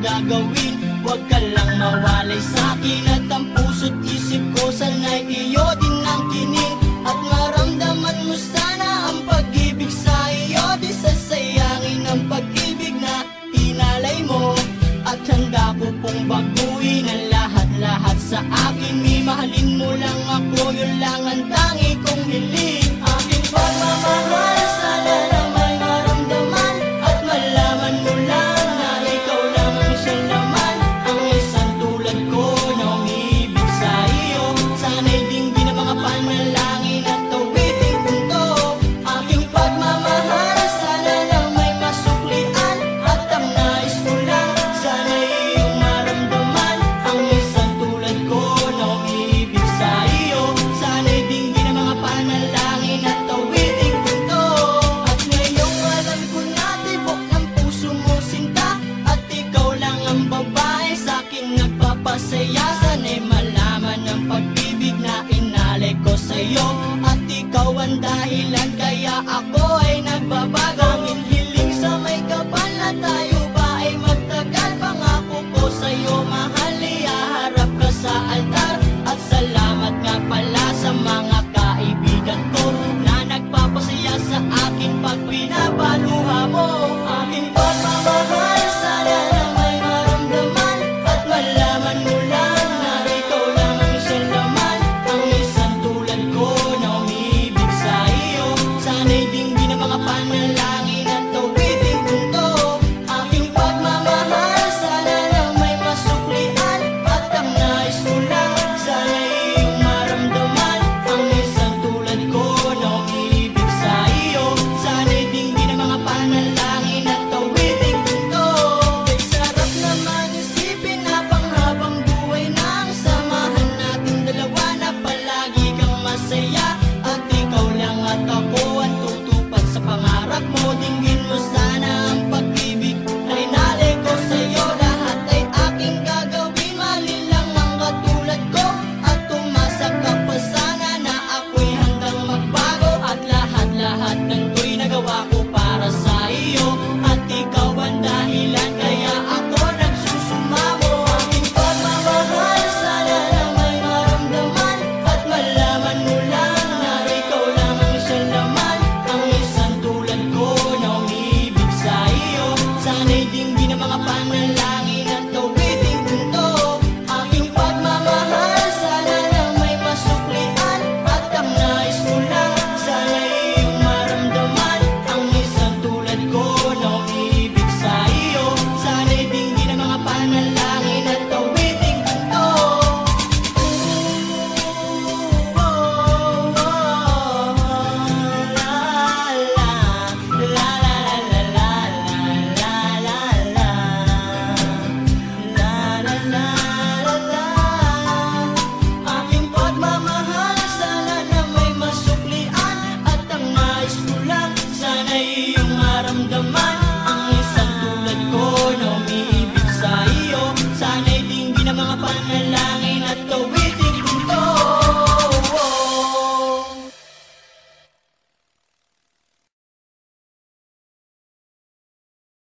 gagawin. Huwag ka lang mawalay sa'kin at ang puso't isip ko sana'y iyo din ang kinin. At maramdaman mo sana ang pag-ibig sa iyo, di sasayangin ang pag-ibig na inalay mo. At handa ko pong baguhin ang lahat-lahat sa akin. Mahalin mo lang ako, yun lang ang tangi kong hiling. Aking pagmamahal, sana na may maramdaman at malaman mo lang na ikaw lang ang siyang laman. Ang isang tulad ko na umibig sa iyo, sana'y dinggin ang mga panalangin at tawiting punto. Aking pagmamahal, sana na may masuklian at ang nais ko lang, sana'y iyong maramdaman. Ang isang tulad ko na umibig sa iyo, sana'y dinggin ang mga panalangin at tawiting punto. At ngayong alam ko na tibok ng puso mo sinta, at ikaw lang ang babae sa'king nagpapasaya. Sana'y malaman ang pag-ibig na inalay ko sa'yo, at ikaw ang dahilan kaya ako ay nagbabago. Ang hiling sa may kapal na tayo ba ay magtagal. Pangako ko sa'yo mahal, ihaharap ka sa altar. At salamat nga pala sa mga kaibigan ko na nagpapasaya sa akin pag pinapaluha mo. Aking pagmamahal, sana na may maramdaman at malaman mo lang na ikaw lang ang siyang laman. Ang isang tulad ko na umibig sa iyo, sana'y dinggin ang mga panalangin at tawiting punto. Aking pagmamahal, sana na may masuklian at ang nais ko lang, sana'y iyong maramdaman. Ang isang tulad ko na umibig sa iyo, sana'y dinggin ang mga panalangin at tawiting punto. Kay sarap naman isipin na panghabang buhay na ang samahan natin dalawa, na palagi kang masaya at ikaw lang at ako ang tutupad sa pangarap mo. Dinggin mo sana ang pag-ibig na inalay ko sa'yo. Lahat ay aking gagawin, mahalin lang ang katulad ko, at umasa ka pa sana na ako'y handang magbago. At lahat-lahat ng to'y nagawa ko para sa iyo, at ikaw ang dahilan kaya ako nagsusumamo. Aking pagmamahal, sana na may maramdaman at malaman mo lang na ikaw lang ang siyang laman. Ang isang tulad ko na umibig sa iyo, sana'y dinggin ang mga panalangin at tawiting punto. Aking pagmamahal, sana na may masuklian at ang nais ko lang, sana'y iyong maramdaman. Ang isang tulad ko na umibig sa iyo, sana'y dinggin ang mga panalangin at tawiting punto. Aking pagmamahal, sana na may masuklian at ang nais ko lang, sana'y iyong maramdaman.